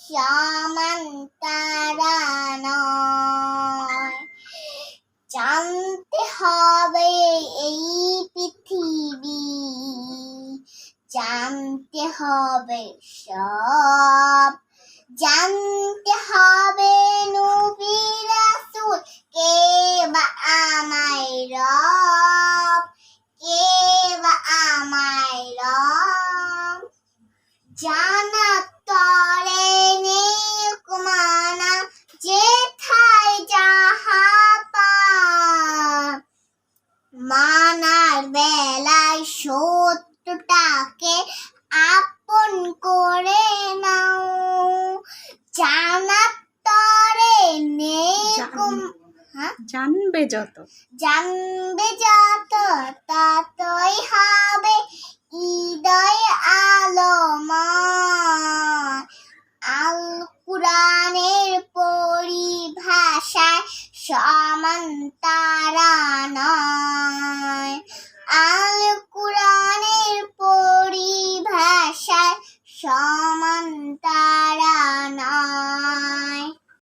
সমান্তরা নয়। জানতে হবে এই পৃথিবী, জানতে হবে সব, জানতে হবে নবী রাসূল কে বা আমায় রব, কে বা আমায় রব। জানার তরে নেক মানা যেথায় যাহা পান, মানার বেলায় সত্যটাকে আপন করে নাও। জানার তরে নেক জানবে যত, জানবে যত ততই হবে হৃদয় আলোময়। আল কুরআনের পরিভাষায় সমান্তরা নয়, আল কুরআনের পরিভাষায় সমান্তরা